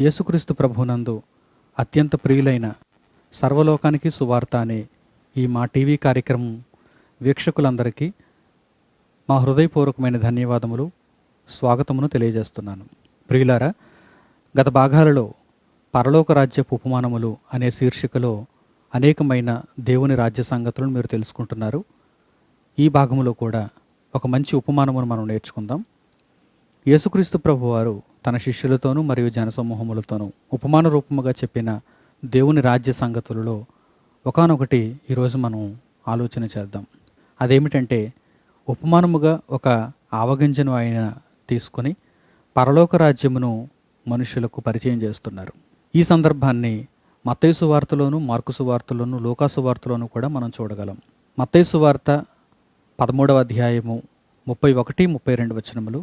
యేసుక్రీస్తు ప్రభునందు అత్యంత ప్రియులైన సర్వలోకానికి సువార్త అనే ఈ మా టీవీ కార్యక్రమం వీక్షకులందరికీ మా హృదయపూర్వకమైన ధన్యవాదములు, స్వాగతమును తెలియజేస్తున్నాను. ప్రియులారా, గత భాగాలలో పరలోక రాజ్యపు ఉపమానములు అనే శీర్షికలో అనేకమైన దేవుని రాజ్య సంగతులను మీరు తెలుసుకుంటున్నారు. ఈ భాగములో కూడా ఒక మంచి ఉపమానమును మనం నేర్చుకుందాం. యేసుక్రీస్తు ప్రభువారు తన శిష్యులతోనూ మరియు జనసమూహములతోనూ ఉపమాన రూపముగా చెప్పిన దేవుని రాజ్య సంగతులలో ఒకానొకటి ఈరోజు మనం ఆలోచన చేద్దాం. అదేమిటంటే, ఉపమానముగా ఒక ఆవగింజను ఆయన తీసుకొని పరలోక రాజ్యమును మనుషులకు పరిచయం చేస్తున్నారు. ఈ సందర్భాన్ని మత్తయి సువార్తలోను, మార్కు సువార్తలోను, లూకా సువార్తలోను కూడా మనం చూడగలం. మత్తయి సువార్త 13వ అధ్యాయము 31, 32 వచనములు,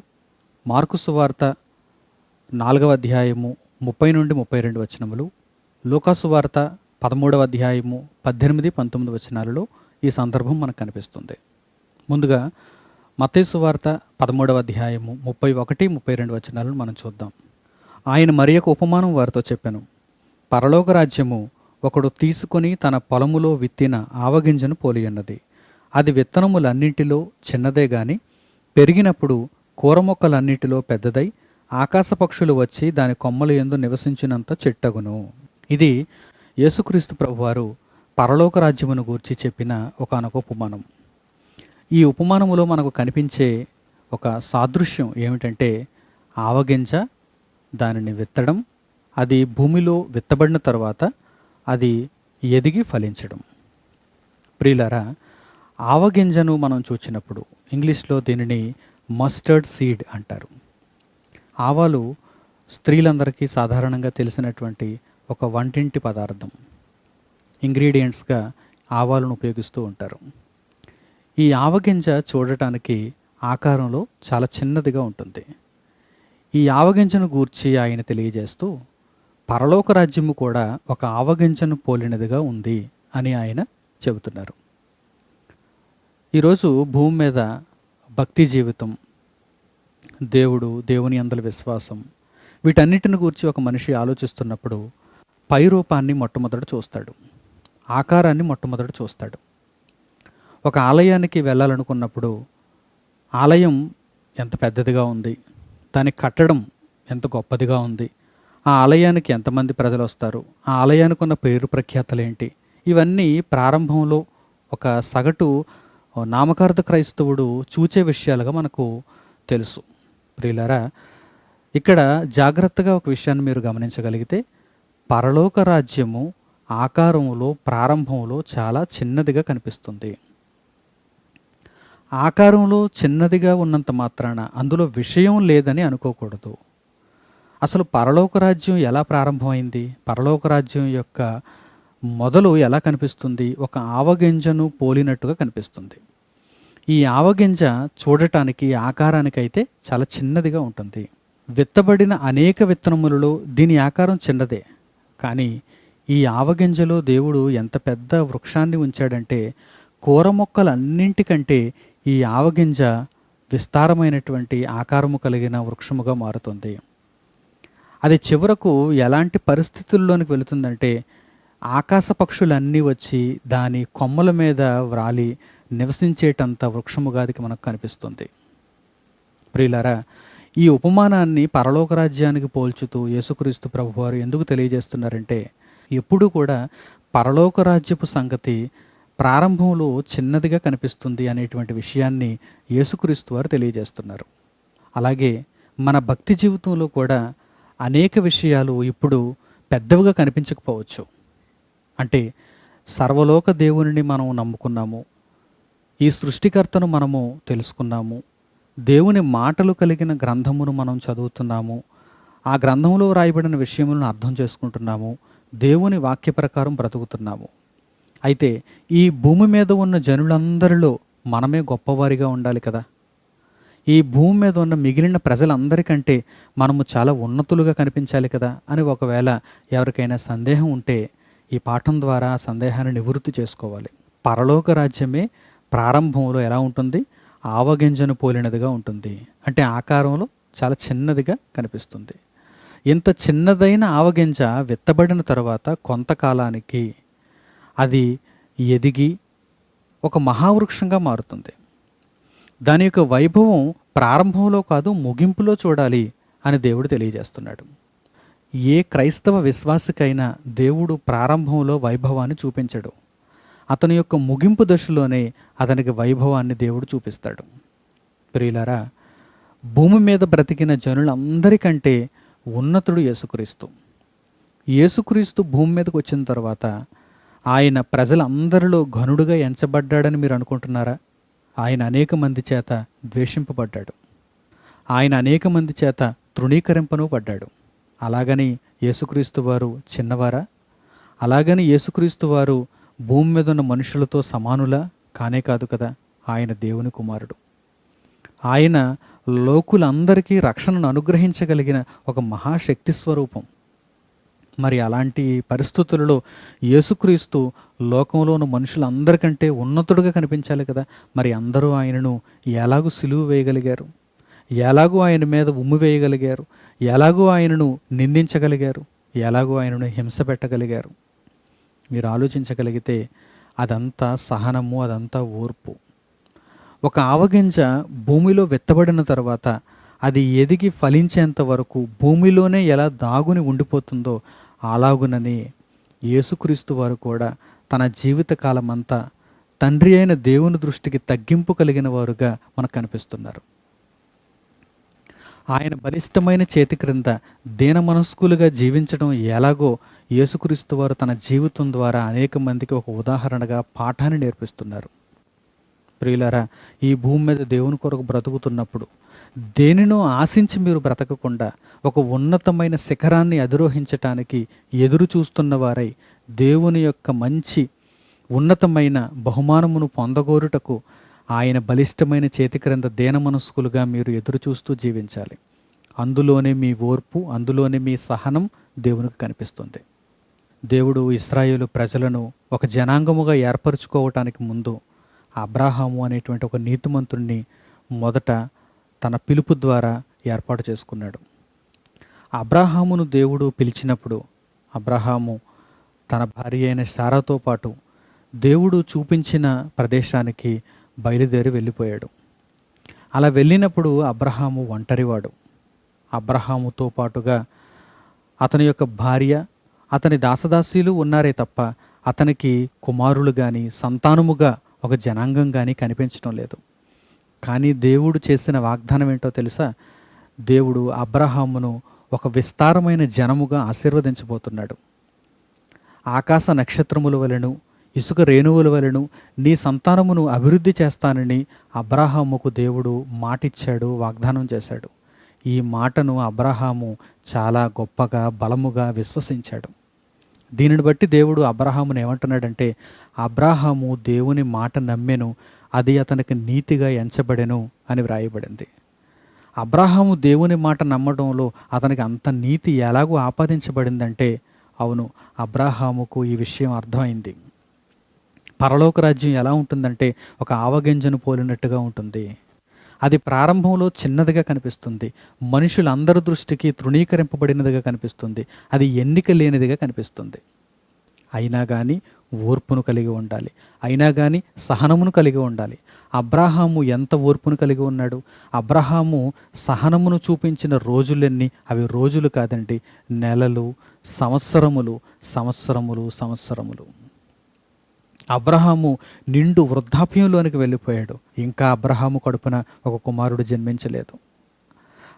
మార్కు సువార్త 4వ అధ్యాయము 30 నుండి 32 వచనములు, లూకా సువార్త 13వ అధ్యాయము 18, 19 వచనాలలో ఈ సందర్భం మనకు కనిపిస్తుంది. ముందుగా మత్తయి సువార్త 13వ అధ్యాయము 31, 32 వచనాలను మనం చూద్దాం. ఆయన మరి ఒక ఉపమానం వారితో చెప్పెను. పరలోక రాజ్యము ఒకడు తీసుకొని తన పొలములో విత్తిన ఆవగింజను పోలియున్నది. అది విత్తనములన్నింటిలో చిన్నదే గాని పెరిగినప్పుడు కూర మొక్కలన్నిటిలో పెద్దదై ఆకాశ పక్షులు వచ్చి దాని కొమ్మల యందు నివసించినంత చెట్టగును. ఇది యేసుక్రీస్తు ప్రభువారు పరలోక రాజ్యమును గూర్చి చెప్పిన ఒకానొక ఉపమానం. ఈ ఉపమానములో మనకు కనిపించే ఒక సాదృశ్యం ఏమిటంటే, ఆవగింజ, దానిని విత్తడం, అది భూమిలో విత్తబడిన తర్వాత అది ఎదిగి ఫలించడం. ప్రియులారా, ఆవగింజను మనం చూచినప్పుడు ఇంగ్లీష్లో దీనిని మస్టర్డ్ సీడ్ అంటారు. ఆవాలు స్త్రీలందరికీ సాధారణంగా తెలిసినటువంటి ఒక వంటింటి పదార్థం. ఇంగ్రీడియంట్స్గా ఆవాలను ఉపయోగిస్తూ ఉంటారు. ఈ ఆవగింజ చూడటానికి ఆకారంలో చాలా చిన్నదిగా ఉంటుంది. ఈ ఆవగింజను గూర్చి ఆయన తెలియజేస్తూ పరలోక రాజ్యము కూడా ఒక ఆవగింజను పోలినదిగా ఉంది అని ఆయన చెబుతున్నారు. ఈరోజు భూమి మీద భక్తి జీవితం, దేవుడు, దేవుని యందలి విశ్వాసం, వీటన్నిటిని గూర్చి ఒక మనిషి ఆలోచిస్తున్నప్పుడు పై రూపాన్ని మొట్టమొదట చూస్తాడు, ఆకారాన్ని మొట్టమొదట చూస్తాడు. ఒక ఆలయానికి వెళ్ళాలనుకున్నప్పుడు ఆలయం ఎంత పెద్దదిగా ఉంది, దాన్ని కట్టడం ఎంత గొప్పదిగా ఉంది, ఆ ఆలయానికి ఎంతమంది ప్రజలు వస్తారు, ఆ ఆలయానికి ఉన్న పేరు ప్రఖ్యాతలు ఏంటి, ఇవన్నీ ప్రారంభంలో ఒక సగటు నామకార్థ క్రైస్తవుడు చూచే విషయాలుగా మనకు తెలుసు. ప్రియులారా, ఇక్కడ జాగ్రత్తగా ఒక విషయాన్ని మీరు గమనించగలిగితే, పరలోక రాజ్యము ఆకారంలో ప్రారంభంలో చాలా చిన్నదిగా కనిపిస్తుంది. ఆకారంలో చిన్నదిగా ఉన్నంత మాత్రాన అందులో విషయం లేదని అనుకోకూడదు. అసలు పరలోక రాజ్యం ఎలా ప్రారంభమైంది, పరలోక రాజ్యం యొక్క మొదలు ఎలా కనిపిస్తుంది? ఒక ఆవగింజను పోలినట్టుగా కనిపిస్తుంది. ఈ ఆవగింజ చూడటానికి, ఆకారానికైతే చాలా చిన్నదిగా ఉంటుంది. విత్తబడిన అనేక విత్తనములలో దీని ఆకారం చిన్నదే. కానీ ఈ ఆవగింజలో దేవుడు ఎంత పెద్ద వృక్షాన్ని ఉంచాడంటే, కూర మొక్కలన్నింటికంటే ఈ ఆవగింజ విస్తారమైనటువంటి ఆకారము కలిగిన వృక్షముగా మారుతుంది. అది చివరకు ఎలాంటి పరిస్థితుల్లోనికి వెళుతుందంటే, ఆకాశ పక్షులన్నీ వచ్చి దాని కొమ్మల మీద వ్రాలి నివసించేటంత వృక్షముగా అది మనకు కనిపిస్తుంది. ప్రియులారా, ఈ ఉపమానాన్ని పరలోక రాజ్యానికి పోల్చుతూ యేసుక్రీస్తు ప్రభువారు ఎందుకు తెలియజేస్తున్నారంటే, ఎప్పుడూ కూడా పరలోక రాజ్యపు సంగతి ప్రారంభంలో చిన్నదిగా కనిపిస్తుంది అనేటువంటి విషయాన్ని యేసుక్రీస్తు వారు తెలియజేస్తున్నారు. అలాగే మన భక్తి జీవితంలో కూడా అనేక విషయాలు ఇప్పుడు పెద్దవిగా కనిపించకపోవచ్చు. అంటే సర్వలోక దేవునిని మనం నమ్ముకున్నాము, ఈ సృష్టికర్తను మనము తెలుసుకున్నాము, దేవుని మాటలు కలిగిన గ్రంథమును మనం చదువుతున్నాము, ఆ గ్రంథంలో రాయబడిన విషయములను అర్థం చేసుకుంటున్నాము, దేవుని వాక్య ప్రకారం బ్రతుకుతున్నాము. అయితే ఈ భూమి మీద ఉన్న జనులందరిలో మనమే గొప్పవారిగా ఉండాలి కదా. ఈ భూమి మీద ఉన్న మిగిలిన ప్రజలందరికంటే మనము చాలా ఉన్నతులుగా కనిపించాలి కదా అని ఒకవేళ ఎవరికైనా సందేహం ఉంటే ఈ పాఠం ద్వారా ఆ సందేహాన్ని నివృత్తి చేసుకోవాలి. పరలోక రాజ్యమే ప్రారంభంలో ఎలా ఉంటుంది? ఆవగింజను పోలినదిగా ఉంటుంది. అంటే ఆకారంలో చాలా చిన్నదిగా కనిపిస్తుంది. ఇంత చిన్నదైన ఆవగింజ విత్తబడిన తరువాత కొంతకాలానికి అది ఎదిగి ఒక మహావృక్షంగా మారుతుంది. దాని యొక్క వైభవం ప్రారంభంలో కాదు, ముగింపులో చూడాలి అని దేవుడు తెలియజేస్తున్నాడు. ఏ క్రైస్తవ విశ్వాసికైనా దేవుడు ప్రారంభంలో వైభవాన్ని చూపించడు. అతని యొక్క ముగింపు దశలోనే అతనికి వైభవాన్ని దేవుడు చూపిస్తాడు. ప్రియులారా, భూమి మీద బ్రతికిన జనులందరికంటే ఉన్నతుడు యేసుక్రీస్తు. యేసుక్రీస్తు భూమి మీదకి వచ్చిన తర్వాత ఆయన ప్రజలందరిలో ఘనుడుగా ఎంచబడ్డాడని మీరు అనుకుంటున్నారా? ఆయన అనేక మంది చేత ద్వేషింపబడ్డాడు. ఆయన అనేక మంది చేత తృణీకరింపను పడ్డాడు. అలాగని యేసుక్రీస్తు వారు చిన్నవారా? అలాగని యేసుక్రీస్తు వారు భూమి మీద ఉన్న మనుషులతో సమానులా? కానే కాదు కదా. ఆయన దేవుని కుమారుడు. ఆయన లోకులందరికీ రక్షణను అనుగ్రహించగలిగిన ఒక మహాశక్తి స్వరూపం. మరి అలాంటి పరిస్థితులలో యేసుక్రీస్తు లోకంలో ఉన్న మనుషులందరికంటే ఉన్నతుడుగా కనిపించాలి కదా. మరి అందరూ ఆయనను ఎలాగూ సిలువ వేయగలిగారు? ఎలాగూ ఆయన మీద ఉమ్ము వేయగలిగారు? ఎలాగూ ఆయనను నిందించగలిగారు? ఎలాగూ ఆయనను హింస పెట్టగలిగారు? మీరు ఆలోచించగలిగితే అదంతా సహనము, అదంతా ఓర్పు. ఒక ఆవగింజ భూమిలో విత్తబడిన తర్వాత అది ఎదిగి ఫలించేంత వరకు భూమిలోనే ఎలా దాగుని ఉండిపోతుందో అలాగునని యేసుక్రీస్తు వారు కూడా తన జీవితకాలం అంతా తండ్రి అయిన దేవుని దృష్టికి తగ్గింపు కలిగిన వారుగా మనకు కనిపిస్తున్నారు. ఆయన బలిష్టమైన చేతి క్రింద దీన మనస్కులుగా జీవించడం ఎలాగో యేసుక్రీస్తు వారు తన జీవితం ద్వారా అనేక మందికి ఒక ఉదాహరణగా పాఠాన్ని నేర్పిస్తున్నారు. ప్రియులారా, ఈ భూమి మీద దేవుని కొరకు బ్రతుకుతున్నప్పుడు దేనినో ఆశించి మీరు బ్రతకకుండా ఒక ఉన్నతమైన శిఖరాన్ని అధిరోహించటానికి ఎదురు చూస్తున్న వారై దేవుని యొక్క మంచి ఉన్నతమైన బహుమానమును పొందగోరుటకు ఆయన బలిష్టమైన చేతి క్రింద దీన మనస్కులుగా మీరు ఎదురు చూస్తూ జీవించాలి. అందులోనే మీ ఓర్పు, అందులోనే మీ సహనం దేవునికి కనిపిస్తుంది. దేవుడు ఇశ్రాయేలు ప్రజలను ఒక జనాంగముగా ఏర్పరచుకోవటానికి ముందు అబ్రాహాము అనేటువంటి ఒక నీతిమంతుణ్ణి మొదట తన పిలుపు ద్వారా ఏర్పాటు చేసుకున్నాడు. అబ్రాహామును దేవుడు పిలిచినప్పుడు అబ్రాహాము తన భార్య అయిన శారాతో పాటు దేవుడు చూపించిన ప్రదేశానికి బయలుదేరి వెళ్ళిపోయాడు. అలా వెళ్ళినప్పుడు అబ్రహాము ఒంటరివాడు. అబ్రహాముతో పాటుగా అతని యొక్క భార్య, అతని దాసదాసీలు ఉన్నారే తప్ప అతనికి కుమారులు కానీ సంతానముగా ఒక జనాంగం కానీ కనిపించడం లేదు. కానీ దేవుడు చేసిన వాగ్దానం ఏంటో తెలుసా? దేవుడు అబ్రహామును ఒక విస్తారమైన జనముగా ఆశీర్వదించబోతున్నాడు. ఆకాశ నక్షత్రముల వలెను, ఇసుక రేణువుల వలెను నీ సంతానమును అభివృద్ధి చేస్తానని అబ్రహాముకు దేవుడు మాటిచ్చాడు, వాగ్దానం చేశాడు. ఈ మాటను అబ్రహాము చాలా గొప్పగా బలముగా విశ్వసించాడు. దీనిని బట్టి దేవుడు అబ్రహామును ఏమంటున్నాడంటే, అబ్రహాము దేవుని మాట నమ్మెను, అది అతనికి నీతిగా ఎంచబడెను అని వ్రాయబడింది. అబ్రహాము దేవుని మాట నమ్మడంలో అతనికి అంత నీతి ఎలాగూ ఆపాదించబడిందంటే, అవును, అబ్రహాముకు ఈ విషయం అర్థమైంది. పరలోక రాజ్యం ఎలా ఉంటుందంటే ఒక ఆవగింజను పోలినట్టుగా ఉంటుంది. అది ప్రారంభంలో చిన్నదిగా కనిపిస్తుంది, మనుషులందరి దృష్టికి తృణీకరింపబడినదిగా కనిపిస్తుంది, అది ఎన్నిక లేనిదిగా కనిపిస్తుంది. అయినా కానీ ఓర్పును కలిగి ఉండాలి, అయినా కానీ సహనమును కలిగి ఉండాలి. అబ్రహాము ఎంత ఓర్పును కలిగి ఉన్నాడు! అబ్రహాము సహనమును చూపించిన రోజులన్నీ అవి రోజులు కాదండి, నెలలు, సంవత్సరములు, సంవత్సరములు, సంవత్సరములు. అబ్రహాము నిండు వృద్ధాప్యంలోనికి వెళ్ళిపోయాడు. ఇంకా అబ్రహాము కడుపున ఒక కుమారుడు జన్మించలేదు.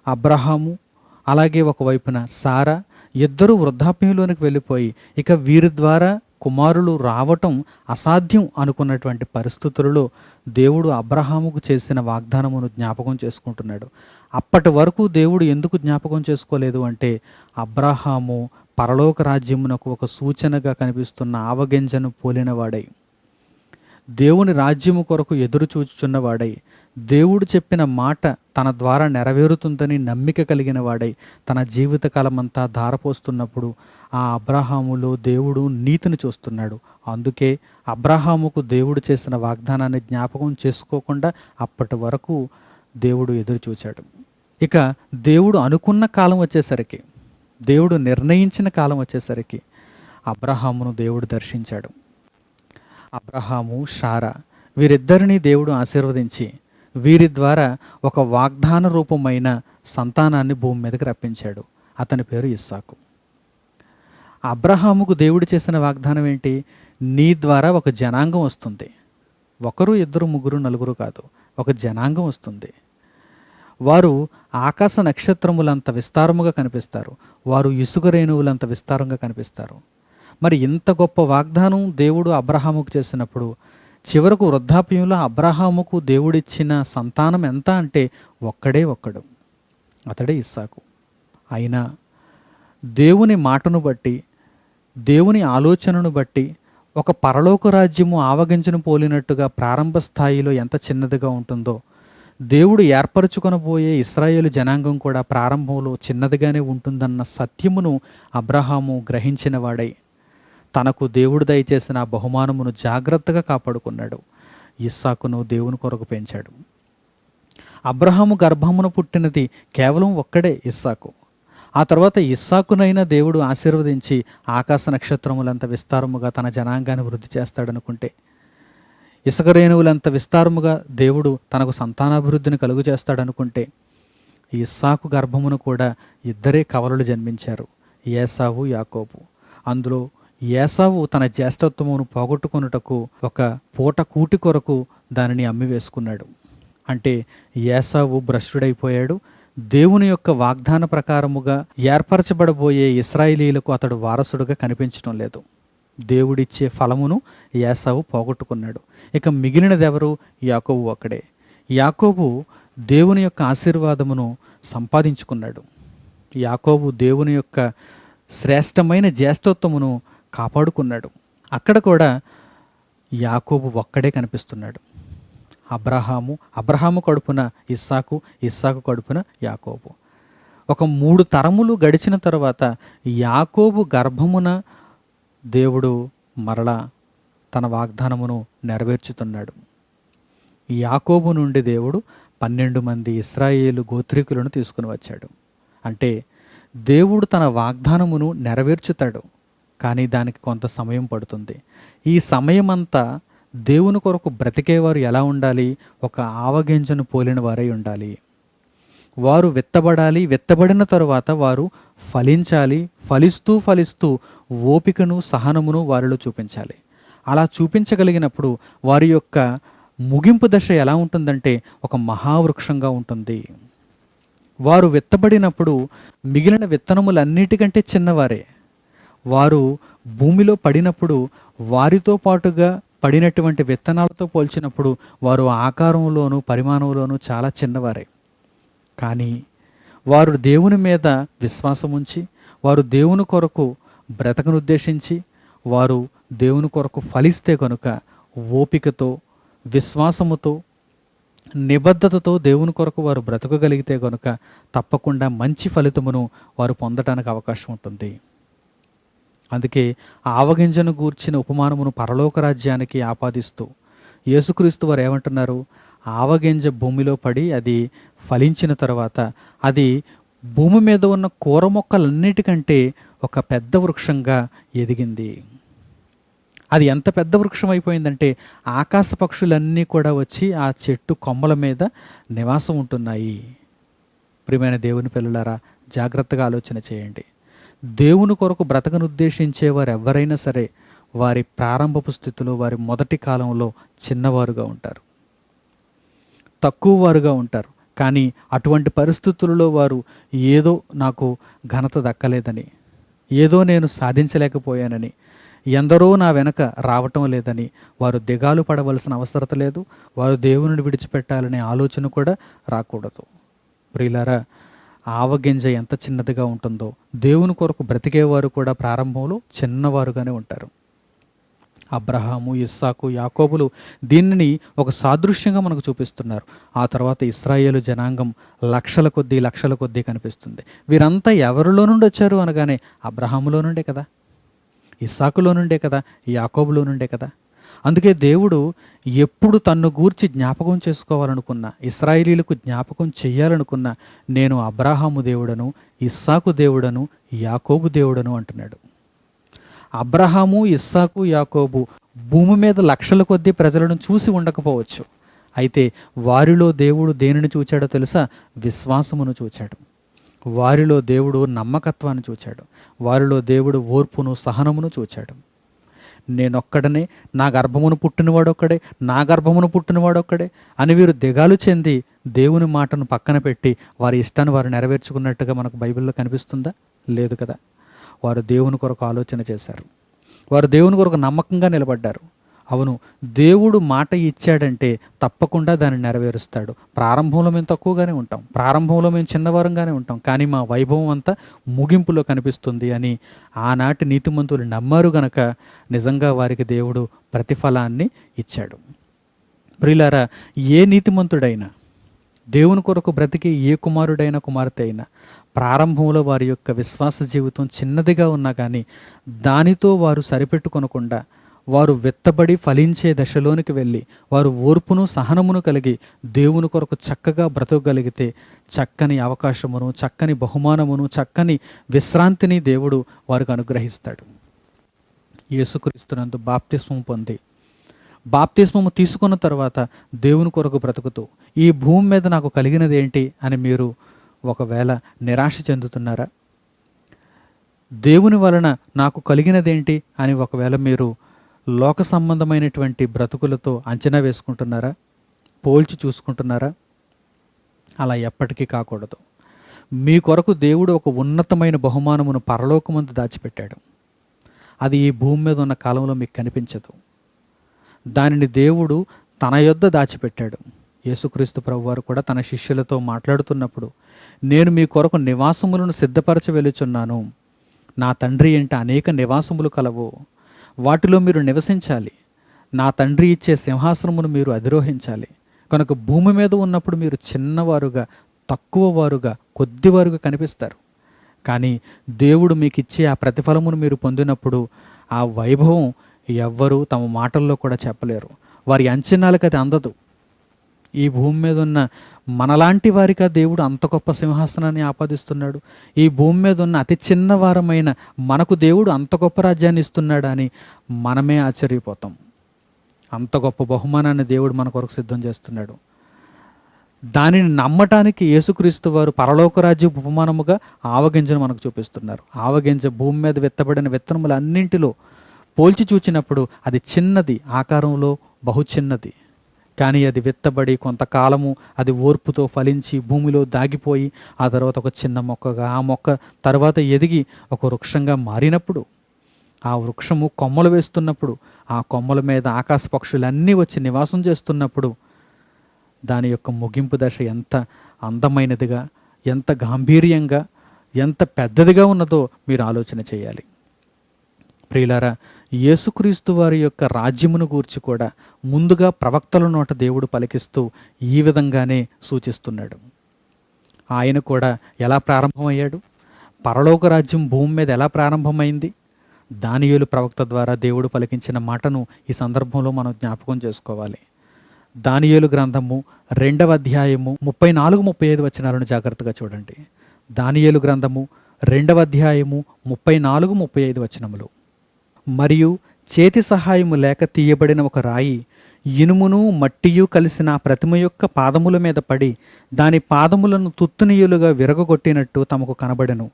అబ్రహాము అలాగే ఒకవైపున సారా ఇద్దరూ వృద్ధాప్యంలోనికి వెళ్ళిపోయి ఇక వీరి ద్వారా కుమారులు రావటం అసాధ్యం అనుకున్నటువంటి పరిస్థితులలో దేవుడు అబ్రహాముకు చేసిన వాగ్దానమును జ్ఞాపకం చేసుకుంటున్నాడు. అప్పటి వరకు దేవుడు ఎందుకు జ్ఞాపకం చేసుకోలేదు అంటే, అబ్రహాము పరలోక రాజ్యమునకు ఒక సూచనగా కనిపిస్తున్న ఆవగింజను పోలినవాడై, దేవుని రాజ్యము కొరకు ఎదురు చూచుచున్నవాడై, దేవుడు చెప్పిన మాట తన ద్వారా నెరవేరుతుందని నమ్మిక కలిగిన వాడై తన జీవితకాలమంతా ధారపోస్తున్నప్పుడు ఆ అబ్రహాములో దేవుడు నీతిని చూస్తున్నాడు. అందుకే అబ్రహాముకు దేవుడు చేసిన వాగ్దానాన్ని జ్ఞాపకం చేసుకోకుండా అప్పటి వరకు దేవుడు ఎదురు చూచాడు. ఇక దేవుడు అనుకున్న కాలం వచ్చేసరికి, దేవుడు నిర్ణయించిన కాలం వచ్చేసరికి అబ్రహామును దేవుడు దర్శించాడు. అబ్రహాము, షారా వీరిద్దరినీ దేవుడు ఆశీర్వదించి వీరి ద్వారా ఒక వాగ్దాన రూపమైన సంతానాన్ని భూమి మీదకి రప్పించాడు. అతని పేరు ఇస్సాకు. అబ్రహాముకు దేవుడు చేసిన వాగ్దానం ఏంటి? నీ ద్వారా ఒక జనాంగం వస్తుంది. ఒకరు, ఇద్దరు, ముగ్గురు, నలుగురు కాదు, ఒక జనాంగం వస్తుంది. వారు ఆకాశ నక్షత్రములంత విస్తారముగా కనిపిస్తారు. వారు ఇసుక రేణువులంత విస్తారంగా కనిపిస్తారు. మరి ఇంత గొప్ప వాగ్దానం దేవుడు అబ్రహాముకు చేసినప్పుడు చివరకు వృద్ధాప్యంలో అబ్రహాముకు దేవుడిచ్చిన సంతానం ఎంత అంటే ఒక్కడే ఒక్కడు, అతడే ఇస్సాకు. అయినా దేవుని మాటను బట్టి, దేవుని ఆలోచనను బట్టి ఒక పరలోక రాజ్యము ఆవగించను పోలినట్టుగా ప్రారంభ స్థాయిలో ఎంత చిన్నదిగా ఉంటుందో, దేవుడు ఏర్పరచుకొనబోయే ఇశ్రాయేలు జనాంగం కూడా ప్రారంభంలో చిన్నదిగానే ఉంటుందన్న సత్యమును అబ్రహాము గ్రహించిన వాడై తనకు దేవుడు దయచేసిన ఆ బహుమానమును జాగ్రత్తగా కాపాడుకున్నాడు. ఇస్సాకును దేవుని కొరకు పెంచాడు. అబ్రహాము గర్భమున పుట్టినది కేవలం ఒక్కడే, ఇస్సాకు. ఆ తర్వాత ఇస్సాకునైనా దేవుడు ఆశీర్వదించి ఆకాశ నక్షత్రములంత విస్తారముగా తన జనాంగాన్ని వృద్ధి చేస్తాడనుకుంటే, ఇసుక రేణువులంత విస్తారముగా దేవుడు తనకు సంతానాభివృద్ధిని కలుగు చేస్తాడనుకుంటే, ఇస్సాకు గర్భమును కూడా ఇద్దరే కవలలు జన్మించారు, ఏసావు, యాకోబు. అందులో ఏసావు తన జ్యేష్ఠత్వమును పోగొట్టుకొనుటకు ఒక పూట కూటి కొరకు దానిని అమ్మివేసుకున్నాడు. అంటే ఏసావు భ్రష్టుడైపోయాడు. దేవుని యొక్క వాగ్దాన ప్రకారముగా ఏర్పరచబడబోయే ఇశ్రాయేలీలకు అతడు వారసుడుగా కనిపించడం లేదు. దేవుడిచ్చే ఫలమును ఏసావు పోగొట్టుకున్నాడు. ఇక మిగిలినదెవరు? యాకోబు ఒక్కడే. యాకోబు దేవుని యొక్క ఆశీర్వాదమును సంపాదించుకున్నాడు. యాకోబు దేవుని యొక్క శ్రేష్టమైన జ్యేష్ఠత్వమును కాపాడుకున్నాడు. అక్కడ కూడా యాకోబు ఒక్కడే కనిపిస్తున్నాడు. అబ్రహాము కడుపున ఇస్సాకు, ఇస్సాకు కడుపున యాకోబు. ఒక 3 తరములు గడిచిన తర్వాత యాకోబు గర్భమున దేవుడు మరలా తన వాగ్దానమును నెరవేర్చుతున్నాడు. యాకోబు నుండి దేవుడు 12 మంది ఇశ్రాయేలు గోత్రీకులను తీసుకుని వచ్చాడు. అంటే దేవుడు తన వాగ్దానమును నెరవేర్చుతాడు, కానీ దానికి కొంత సమయం పడుతుంది. ఈ సమయమంతా దేవుని కొరకు బ్రతికేవారు ఎలా ఉండాలి? ఒక ఆవగింజను పోలిన వారై ఉండాలి. వారు విత్తబడాలి. విత్తబడిన తరువాత వారు ఫలించాలి. ఫలిస్తూ ఓపికను, సహనమును వారిలో చూపించాలి. అలా చూపించగలిగినప్పుడు వారి యొక్క ముగింపు దశ ఎలా ఉంటుందంటే ఒక మహావృక్షంగా ఉంటుంది. వారు విత్తబడినప్పుడు మిగిలిన విత్తనములన్నిటికంటే చిన్నవారే. వారు భూమిలో పడినప్పుడు వారితో పాటుగా పడినటువంటి విత్తనాలతో పోల్చినప్పుడు వారు ఆకారంలోనూ పరిమాణంలోనూ చాలా చిన్నవారే. కానీ వారు దేవుని మీద విశ్వాసం ఉంచి, వారు దేవుని కొరకు బ్రతకనుద్దేశించి, వారు దేవుని కొరకు ఫలిస్తే కనుక ఓపికతో, విశ్వాసముతో, నిబద్ధతతో దేవుని కొరకు వారు బ్రతకగలిగితే కనుక తప్పకుండా మంచి ఫలితమును వారు పొందటానికి అవకాశం ఉంటుంది. అందుకే ఆవగింజను గూర్చిన ఉపమానమును పరలోక రాజ్యానికి ఆపాదిస్తూ యేసుక్రీస్తు వారు ఏమంటున్నారు? ఆవగింజ భూమిలో పడి అది ఫలించిన తర్వాత అది భూమి మీద ఉన్న కూర మొక్కలన్నిటికంటే ఒక పెద్ద వృక్షంగా ఎదిగింది. అది ఎంత పెద్ద వృక్షం అయిపోయిందంటే ఆకాశ పక్షులన్నీ కూడా వచ్చి ఆ చెట్టు కొమ్మల మీద నివాసం ఉంటున్నాయి. ప్రియమైన దేవుని పిల్లలారా, జాగ్రత్తగా ఆలోచన చేయండి. దేవుని కొరకు బ్రతకనుద్దేశించేవారు ఎవరైనా సరే వారి ప్రారంభపు స్థితిలో, వారి మొదటి కాలంలో చిన్నవారుగా ఉంటారు, తక్కువ వారుగా ఉంటారు. కానీ అటువంటి పరిస్థితులలో వారు ఏదో నాకు ఘనత దక్కలేదని, ఏదో నేను సాధించలేకపోయానని, ఎందరో నా వెనక రావటం లేదని వారు దిగాలు పడవలసిన అవసరత లేదు. వారు దేవుని విడిచిపెట్టాలనే ఆలోచన కూడా రాకూడదు. ప్రియులారా, ఆవగింజ ఎంత చిన్నదిగా ఉంటుందో దేవుని కొరకు బ్రతికేవారు కూడా ప్రారంభంలో చిన్నవారుగానే ఉంటారు. అబ్రహాము, ఇస్సాకు, యాకోబులు దీనిని ఒక సాదృశ్యంగా మనకు చూపిస్తున్నారు. ఆ తర్వాత ఇశ్రాయేలు జనాంగం లక్షల కొద్దీ కనిపిస్తుంది. వీరంతా ఎవరిలో నుండి వచ్చారు అనగానే అబ్రహాములో నుండే కదా, ఇస్సాకులో నుండే కదా, యాకోబులో నుండే కదా. అందుకే దేవుడు ఎప్పుడు తన్ను గూర్చి జ్ఞాపకం చేసుకోవాలనుకున్నా, ఇశ్రాయేలీయులకు జ్ఞాపకం చెయ్యాలనుకున్నా, నేను అబ్రాహాము దేవుడను, ఇస్సాకు దేవుడను, యాకోబు దేవుడను అంటున్నాడు. అబ్రహాము, ఇస్సాకు, యాకోబు భూమి మీద లక్షల కొద్దీ ప్రజలను చూసి ఉండకపోవచ్చు. అయితే వారిలో దేవుడు దేనిని చూచాడో తెలుసా? విశ్వాసమును చూచాడు. వారిలో దేవుడు నమ్మకత్వాన్ని చూచాడు. వారిలో దేవుడు ఓర్పును, సహనమును చూచాడు. నేనొక్కడనే, నా గర్భమును పుట్టినవాడొక్కడే, నా గర్భమును పుట్టినవాడొక్కడే అని వీరు దిగాలు చెంది దేవుని మాటను పక్కన పెట్టి వారి ఇష్టాన్ని వారు నెరవేర్చుకున్నట్టుగా మనకు బైబిల్లో కనిపిస్తుందా? లేదు కదా. వారు దేవుని కొరకు ఆలోచన చేశారు. వారు దేవుని కొరకు నమ్మకంగా నిలబడ్డారు. అవును, దేవుడు మాట ఇచ్చాడంటే తప్పకుండా దాన్ని నెరవేరుస్తాడు. ప్రారంభంలో మేము తక్కువగానే ఉంటాం, ప్రారంభంలో మేము చిన్నవారంగానే ఉంటాం, కానీ మా వైభవం అంతా ముగింపులో కనిపిస్తుంది అని ఆనాటి నీతిమంతులు నమ్మారు గనక నిజంగా వారికి దేవుడు ప్రతిఫలాన్ని ఇచ్చాడు. ప్రియులారా, ఏ నీతిమంతుడైనా, దేవుని కొరకు బ్రతికి ఏ కుమారుడైనా కుమార్తె అయినా ప్రారంభంలో వారి యొక్క విశ్వాస జీవితం చిన్నదిగా ఉన్నా కానీ దానితో వారు సరిపెట్టుకొనకుండా వారు విత్తబడి ఫలించే దశలోనికి వెళ్ళి వారు ఓర్పును, సహనమును కలిగి దేవుని కొరకు చక్కగా బ్రతకగలిగితే చక్కని అవకాశమును, చక్కని బహుమానమును, చక్కని విశ్రాంతిని దేవుడు వారికి అనుగ్రహిస్తాడు. యేసుక్రీస్తునందు బాప్తిస్మం పొంది, బాప్తిస్మము తీసుకున్న తర్వాత దేవుని కొరకు బ్రతుకుతూ ఈ భూమి మీద నాకు కలిగినది ఏంటి అని మీరు ఒకవేళ నిరాశ చెందుతున్నారా? దేవుని వలన నాకు కలిగినదేంటి అని ఒకవేళ మీరు లోక సంబంధమైనటువంటి బ్రతుకులతో అంచనా వేసుకుంటున్నారా? పోల్చి చూసుకుంటున్నారా? అలా ఎప్పటికీ కాకూడదు. మీ కొరకు దేవుడు ఒక ఉన్నతమైన బహుమానమును పరలోకమందు దాచిపెట్టాడు. అది ఈ భూమి మీద ఉన్న కాలంలో మీకు కనిపించదు. దానిని దేవుడు తన యొద్ద దాచిపెట్టాడు. యేసుక్రీస్తు ప్రభువారు కూడా తన శిష్యులతో మాట్లాడుతున్నప్పుడు, నేను మీ కొరకు నివాసములను సిద్ధపరచ వెలుచున్నాను. నా తండ్రి ఎంట అనేక నివాసములు కలవు, వాటిలో మీరు నివసించాలి. నా తండ్రి ఇచ్చే సింహాసనమును మీరు అధిరోహించాలి. కనుక భూమి మీద ఉన్నప్పుడు మీరు చిన్నవారుగా, తక్కువ వారుగా, కొద్దివారుగా కనిపిస్తారు. కానీ దేవుడు మీకు ఇచ్చే ఆ ప్రతిఫలమును మీరు పొందినప్పుడు ఆ వైభవం ఎవ్వరూ తమ మాటల్లో కూడా చెప్పలేరు. వారి అంచనాలకు అది అందదు. ఈ భూమి మీద ఉన్న మనలాంటి వారిగా దేవుడు అంత గొప్ప సింహాసనాన్ని ఆపాదిస్తున్నాడు. ఈ భూమి మీద ఉన్న అతి చిన్నవారమైన మనకు దేవుడు అంత గొప్ప రాజ్యాన్ని ఇస్తున్నాడు అని మనమే ఆశ్చర్యపోతాం. అంత గొప్ప బహుమానాన్ని దేవుడు మన కొరకు సిద్ధం చేస్తున్నాడు. దానిని నమ్మటానికి యేసుక్రీస్తు వారు పరలోక రాజ్య ఉపమానముగా ఆవగింజను మనకు చూపిస్తున్నారు. ఆవగింజ భూమి మీద విత్తబడిన విత్తనములన్నింటిలో పోల్చి చూచినప్పుడు అది చిన్నది, ఆకారంలో బహు చిన్నది. కానీ అది విత్తబడి కొంతకాలము అది ఓర్పుతో ఫలించి భూమిలో దాగిపోయి ఆ తర్వాత ఒక చిన్న మొక్కగా, ఆ మొక్క తర్వాత ఎదిగి ఒక వృక్షంగా మారినప్పుడు, ఆ వృక్షము కొమ్మలు వేస్తున్నప్పుడు, ఆ కొమ్మల మీద ఆకాశ పక్షులన్నీ వచ్చి నివాసం చేస్తున్నప్పుడు దాని యొక్క ముగింపు దశ ఎంత అందమైనదిగా, ఎంత గాంభీర్యంగా, ఎంత పెద్దదిగా ఉన్నదో మీరు ఆలోచన చేయాలి. ప్రియులారా, యేసుక్రీస్తు వారి యొక్క రాజ్యమును గూర్చి కూడా ముందుగా ప్రవక్తల నోట దేవుడు పలికిస్తూ ఈ విధంగానే సూచిస్తున్నాడు. ఆయన కూడా ఎలా ప్రారంభమయ్యాడు? పరలోక రాజ్యం భూమి మీద ఎలా ప్రారంభమైంది? దానియేలు ప్రవక్త ద్వారా దేవుడు పలికించిన మాటను ఈ సందర్భంలో మనం జ్ఞాపకం చేసుకోవాలి. దానియేలు గ్రంథము 2వ అధ్యాయము 34-35 వచనాలను జాగ్రత్తగా చూడండి. దానియేలు గ్రంథము 2వ అధ్యాయము 34-35 వచనములు. మరియు చేతి సహాయము లేక తీయబడిన ఒక రాయి ఇనుమును మట్టియు కలిసిన ప్రతిమ యొక్క పాదముల మీద పడి దాని పాదములను తుత్తునియులుగా విరగొట్టినట్టు తమకు కనబడెను.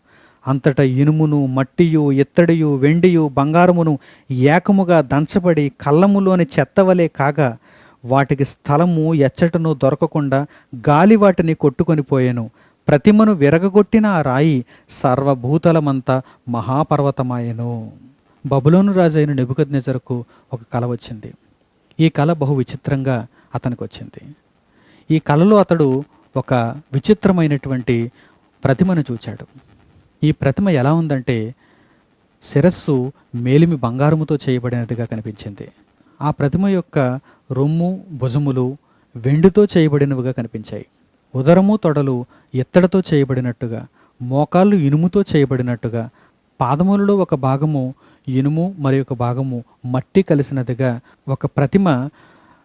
అంతటా ఇనుమును, మట్టియు, ఇత్తడియు, వెండియు, బంగారమును ఏకముగా దంచబడి కళ్ళములోని చెత్తవలే కాగా వాటికి స్థలము ఎచ్చటను దొరకకుండా గాలి వాటిని కొట్టుకొని పోయెను. ప్రతిమను విరగగొట్టిన ఆ రాయి సర్వభూతలమంతా మహాపర్వతమాయెను. బబులోను రాజైన నెబుకద్నెజరుకు ఒక కల వచ్చింది. ఈ కల బహు విచిత్రంగా అతనికి వచ్చింది. ఈ కలలో అతడు ఒక విచిత్రమైనటువంటి ప్రతిమను చూచాడు. ఈ ప్రతిమ ఎలా ఉందంటే శిరస్సు మేలిమి బంగారముతో చేయబడినట్టుగా కనిపించింది. ఆ ప్రతిమ యొక్క రొమ్ము, భుజములు వెండితో చేయబడినవిగా కనిపించాయి. ఉదరము, తొడలు ఇత్తడితో చేయబడినట్టుగా, మోకాళ్ళు ఇనుముతో చేయబడినట్టుగా, పాదములలో ఒక భాగము ఇనుము మరి ఒక భాగము మట్టి కలిసినదిగా ఒక ప్రతిమ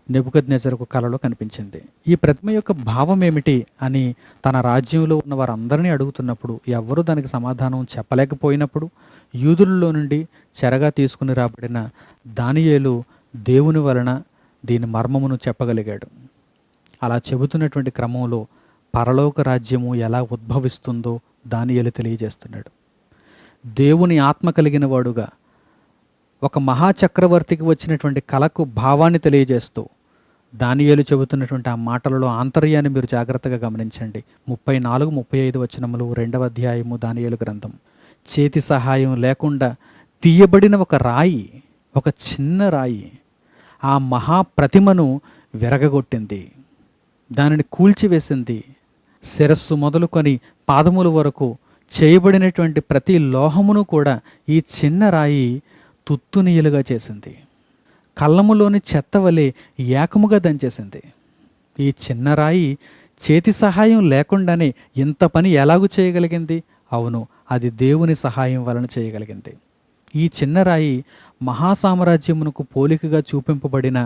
నెబుకద్నెజరుకు కలలో కనిపించింది. ఈ ప్రతిమ యొక్క భావం ఏమిటి అని తన రాజ్యంలో ఉన్న వారందరినీ అడుగుతున్నప్పుడు ఎవ్వరూ దానికి సమాధానం చెప్పలేకపోయినప్పుడు యూదులలో నుండి చెరగా తీసుకుని రాబడిన దానియేలు దేవుని వలన దీని మర్మమును చెప్పగలిగాడు. అలా చెబుతున్నటువంటి క్రమంలో పరలోక రాజ్యము ఎలా ఉద్భవిస్తుందో దానియేలు తెలియజేస్తున్నాడు. దేవుని ఆత్మ కలిగిన వాడుగా ఒక మహాచక్రవర్తికి వచ్చినటువంటి కళకు భావాన్ని తెలియజేస్తూ దానియేలు చెబుతున్నటువంటి ఆ మాటలలో ఆంతర్యాన్ని మీరు జాగ్రత్తగా గమనించండి. 34, 35 వచనములు 2వ అధ్యాయము దానియేలు గ్రంథం. చేతి సహాయం లేకుండా తీయబడిన ఒక రాయి, ఒక చిన్న రాయి ఆ మహాప్రతిమను విరగగొట్టింది, దానిని కూల్చివేసింది. శిరస్సు మొదలుకొని పాదముల వరకు చేయబడినటువంటి ప్రతి లోహమును కూడా ఈ చిన్న రాయి తుత్తునీయులుగా చేసింది. కళ్ళములోని చెత్త వలె ఏకముగా దంచేసింది. ఈ చిన్న రాయి చేతి సహాయం లేకుండానే ఇంత పని ఎలాగూ చేయగలిగింది? అవును, అది దేవుని సహాయం వలన చేయగలిగింది. ఈ చిన్న రాయి మహాసామ్రాజ్యమునకు పోలికగా చూపింపబడిన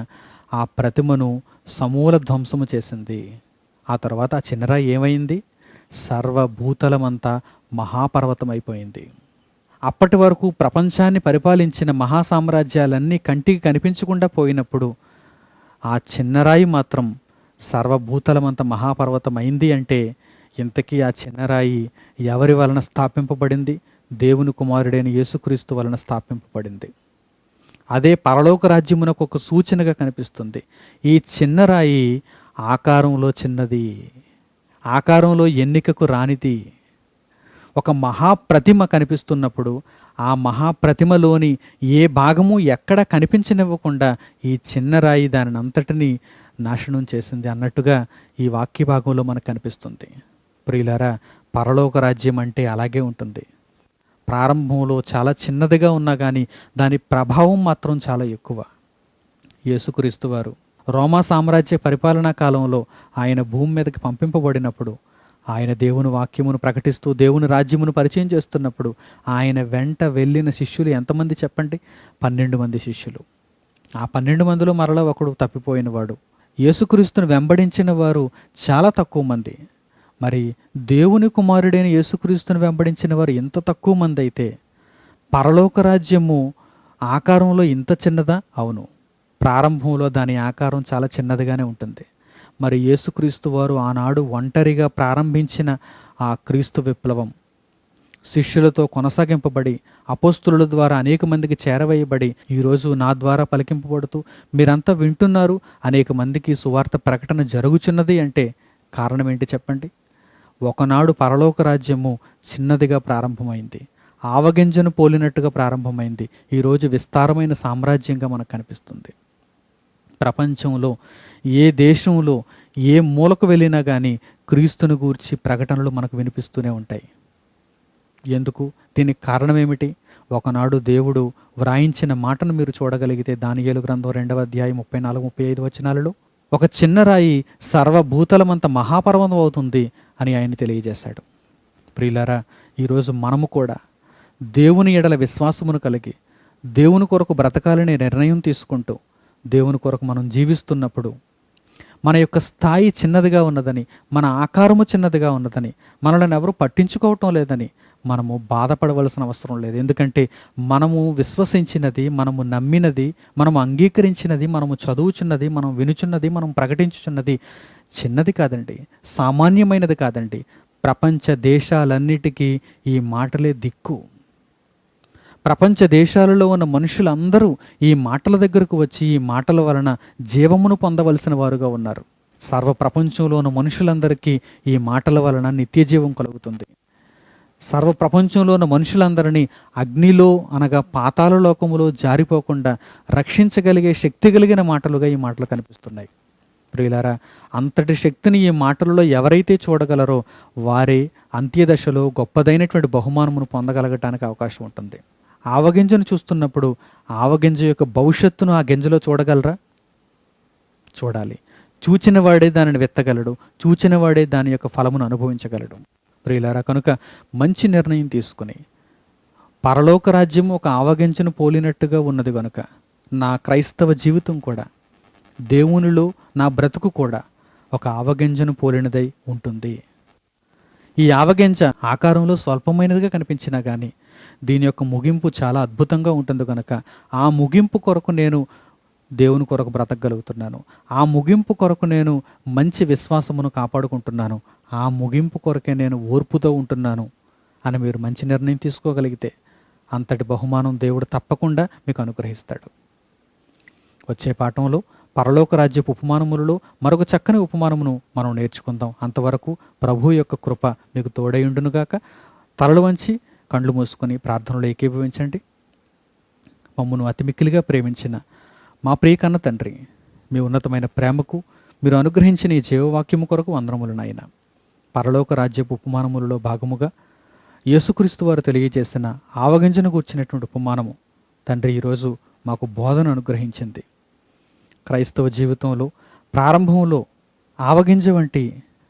ఆ ప్రతిమను సమూల ధ్వంసము చేసింది. ఆ తర్వాత ఆ చిన్న రాయి ఏమైంది? సర్వభూతలమంతా మహాపర్వతమైపోయింది. అప్పటి వరకు ప్రపంచాన్ని పరిపాలించిన మహాసామ్రాజ్యాలన్నీ కంటికి కనిపించకుండా పోయినప్పుడు ఆ చిన్నరాయి మాత్రం సర్వభూతలమంత మహాపర్వతమైంది. అంటే ఇంతకీ ఆ చిన్నరాయి ఎవరి వలన స్థాపింపబడింది? దేవుని కుమారుడైన యేసుక్రీస్తు వలన స్థాపింపబడింది. అదే పరలోక రాజ్యమునకు ఒక సూచనగా కనిపిస్తుంది. ఈ చిన్నరాయి ఆకారంలో చిన్నది, ఆకారంలో ఎన్నికకు రానిది. ఒక మహాప్రతిమ కనిపిస్తున్నప్పుడు ఆ మహాప్రతిమలోని ఏ భాగము ఎక్కడ కనిపించనివ్వకుండా ఈ చిన్న రాయి దానిని అంతటినీ నాశనం చేసింది అన్నట్టుగా ఈ వాక్య భాగంలో మనకు కనిపిస్తుంది. ప్రియులారా, పరలోక రాజ్యం అంటే అలాగే ఉంటుంది. ప్రారంభంలో చాలా చిన్నదిగా ఉన్నా కానీ దాని ప్రభావం మాత్రం చాలా ఎక్కువ. యేసుక్రీస్తు వారు రోమా సామ్రాజ్య పరిపాలనా కాలంలో ఆయన భూమి మీదకి పంపింపబడినప్పుడు, ఆయన దేవుని వాక్యమును ప్రకటిస్తూ దేవుని రాజ్యమును పరిచయం చేస్తున్నప్పుడు ఆయన వెంట వెళ్ళిన శిష్యులు ఎంతమంది చెప్పండి? 12 మంది శిష్యులు. ఆ 12 మందిలో మరలా ఒకడు తప్పిపోయినవాడు. యేసుక్రీస్తును వెంబడించిన వారు చాలా తక్కువ మంది. మరి దేవుని కుమారుడైన యేసుక్రీస్తును వెంబడించిన వారు ఎంత తక్కువ మంది అయితే పరలోక రాజ్యము ఆకారంలో ఇంత చిన్నదా? అవును, ప్రారంభంలో దాని ఆకారం చాలా చిన్నదిగానే ఉంటుంది. మరి యేసుక్రీస్తు వారు ఆనాడు ఒంటరిగా ప్రారంభించిన ఆ క్రీస్తు విప్లవం శిష్యులతో కొనసాగింపబడి అపోస్తుల ద్వారా అనేక మందికి చేరవేయబడి ఈరోజు నా ద్వారా పలికింపబడుతూ మీరంతా వింటున్నారు, అనేక మందికి సువార్త ప్రకటన జరుగుచున్నది అంటే కారణం ఏంటి చెప్పండి? ఒకనాడు పరలోక రాజ్యము చిన్నదిగా ప్రారంభమైంది, ఆవగింజను పోలినట్టుగా ప్రారంభమైంది. ఈరోజు విస్తారమైన సామ్రాజ్యంగా మనకు కనిపిస్తుంది. ప్రపంచంలో ఏ దేశంలో ఏ మూలకు వెళ్ళినా కానీ క్రీస్తుని గూర్చి ప్రకటనలు మనకు వినిపిస్తూనే ఉంటాయి. ఎందుకు? దీనికి కారణం ఏమిటి? ఒకనాడు దేవుడు వ్రాయించిన మాటను మీరు చూడగలిగితే దానియేలు గ్రంథం 2వ అధ్యాయం 34, 35 వచనాలలో ఒక చిన్న రాయి సర్వభూతలమంత మహాపర్వతం అవుతుంది అని ఆయన తెలియజేశాడు. ప్రియులారా, ఈరోజు మనము కూడా దేవుని ఎడల విశ్వాసమును కలిగి దేవుని కొరకు బ్రతకాలనే నిర్ణయం తీసుకుంటూ దేవుని కొరకు మనం జీవిస్తున్నప్పుడు మన యొక్క స్థాయి చిన్నదిగా ఉన్నదని, మన ఆకారము చిన్నదిగా ఉన్నదని, మనల్ని ఎవరు పట్టించుకోవటం లేదని మనము బాధపడవలసిన అవసరం లేదు. ఎందుకంటే మనము విశ్వసించినది, మనము నమ్మినది, మనము అంగీకరించినది, మనము చదువుచున్నది, మనం వినుచున్నది, మనం ప్రకటించుచున్నది చిన్నది కాదండి, సామాన్యమైనది కాదండి. ప్రపంచ దేశాలన్నిటికీ ఈ మాటలే దిక్కు. ప్రపంచ దేశాలలో ఉన్న మనుషులందరూ ఈ మాటల దగ్గరకు వచ్చి ఈ మాటల వలన జీవమును పొందవలసిన వారుగా ఉన్నారు. సర్వ ప్రపంచంలో ఉన్న మనుషులందరికీ ఈ మాటల వలన నిత్య జీవం కలుగుతుంది. సర్వ ప్రపంచంలో ఉన్న మనుషులందరినీ అగ్నిలో అనగా పాతాళ లోకములో జారిపోకుండా రక్షించగలిగే శక్తి కలిగిన మాటలుగా ఈ మాటలు కనిపిస్తున్నాయి. ప్రియులారా, అంతటి శక్తిని ఈ మాటలలో ఎవరైతే చూడగలరో వారే అంత్యదశలో గొప్పదైనటువంటి బహుమానమును పొందగలగటానికి అవకాశం ఉంటుంది. ఆవగింజను చూస్తున్నప్పుడు ఆవగింజ యొక్క భవిష్యత్తును ఆ గింజలో చూడగలరా? చూడాలి. చూచిన వాడే దానిని విత్తగలడు, చూచిన వాడే దాని యొక్క ఫలమును అనుభవించగలడు. ప్రియులారా, కనుక మంచి నిర్ణయం తీసుకుని పరలోక రాజ్యం ఒక ఆవగింజను పోలినట్టుగా ఉన్నది గనుక నా క్రైస్తవ జీవితం కూడా, దేవునిలో నా బ్రతుకు కూడా ఒక ఆవగింజను పోలినదై ఉంటుంది. ఈ ఆవగింజ ఆకారంలో స్వల్పమైనదిగా కనిపించినా కానీ దీని యొక్క ముగింపు చాలా అద్భుతంగా ఉంటుంది కనుక ఆ ముగింపు కొరకు నేను దేవుని కొరకు బ్రతకగలుగుతున్నాను. ఆ ముగింపు కొరకు నేను మంచి విశ్వాసమును కాపాడుకుంటున్నాను. ఆ ముగింపు కొరకే నేను ఓర్పుతో ఉంటున్నాను అని మీరు మంచి నిర్ణయం తీసుకోగలిగితే అంతటి బహుమానం దేవుడు తప్పకుండా మీకు అనుగ్రహిస్తాడు. వచ్చే పాఠంలో పరలోక రాజ్యపు ఉపమానములలో మరొక చక్కని ఉపమానమును మనం నేర్చుకుందాం. అంతవరకు ప్రభు యొక్క కృప మీకు తోడైండునుగాక. తలలు వంచి కండ్లు మూసుకొని ప్రార్థనలో ఏకీభవించండి. మమ్మను అతి మిక్కిలిగా ప్రేమించిన మా ప్రియకన్న తండ్రి, మీ ఉన్నతమైన ప్రేమకు మీరు అనుగ్రహించిన ఈ జీవవాక్యము కొరకు వందనములు నాయన. పరలోక రాజ్యపు ఉపమానములలో భాగముగా యేసుక్రీస్తు వారు తెలియజేసిన ఆవగింజను కూర్చున్నటువంటి ఉపమానము తండ్రి ఈరోజు మాకు బోధన అనుగ్రహించింది. క్రైస్తవ జీవితంలో ప్రారంభంలో ఆవగింజ వంటి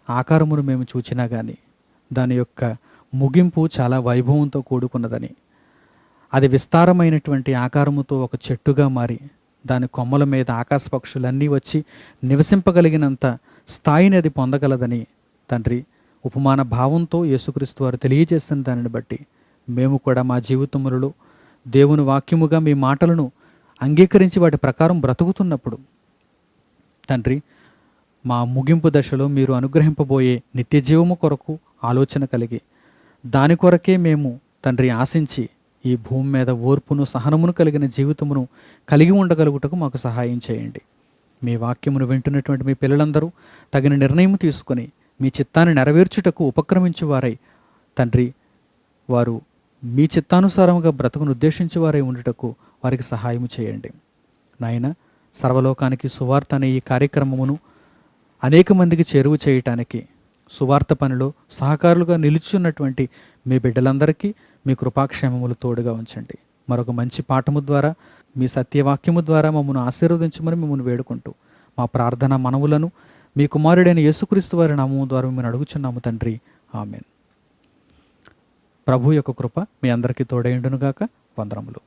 ఆకారమును మేము చూచినా కానీ దాని యొక్క ముగింపు చాలా వైభవంతో కూడుకున్నదని, అది విస్తారమైనటువంటి ఆకారముతో ఒక చెట్టుగా మారి దాని కొమ్మల మీద ఆకాశ పక్షులన్నీ వచ్చి నివసింపగలిగినంత స్థాయిని అది పొందగలదని తండ్రి ఉపమాన భావంతో యేసుక్రీస్తు వారు తెలియజేసిన దానిని బట్టి మేము కూడా మా జీవితములలో దేవుని వాక్యముగా మీ మాటలను అంగీకరించి వాటి ప్రకారం బ్రతుకుతున్నప్పుడు తండ్రి మా ముగింపు దశలో మీరు అనుగ్రహింపబోయే నిత్య జీవము కొరకు ఆలోచన కలిగి దాని కొరకే మేము తండ్రి ఆశించి ఈ భూమి మీద ఓర్పును సహనమును కలిగిన జీవితమును కలిగి ఉండగలుగుటకు మాకు సహాయం చేయండి. మీ వాక్యమును వింటున్నటువంటి మీ పిల్లలందరూ తగిన నిర్ణయం తీసుకొని మీ చిత్తాన్ని నెరవేర్చుటకు ఉపక్రమించువారై తండ్రి వారు మీ చిత్తానుసారముగా బ్రతుకును ఉద్దేశించేవారై ఉండుటకు వారికి సహాయం చేయండి. నాయన, సర్వలోకానికి సువార్త అనే ఈ కార్యక్రమమును అనేక మందికి చేరువ చేయటానికి సువార్త పనిలో సహకారులుగా నిలుచున్నటువంటి మీ బిడ్డలందరికీ మీ కృపాక్షేమములు తోడుగా ఉంచండి. మరొక మంచి పాఠము ద్వారా మీ సత్యవాక్యము ద్వారా మమ్మల్ని ఆశీర్వదించమని మిమ్మల్ని వేడుకుంటూ మా ప్రార్థన మనవులను మీ కుమారుడైన యేసుక్రీస్తు వారి నామము ద్వారా మేము అడుగుచున్నాము తండ్రి, ఆమెన్. ప్రభు యొక్క కృప మీ అందరికీ తోడైండునుగాక. వందనములు.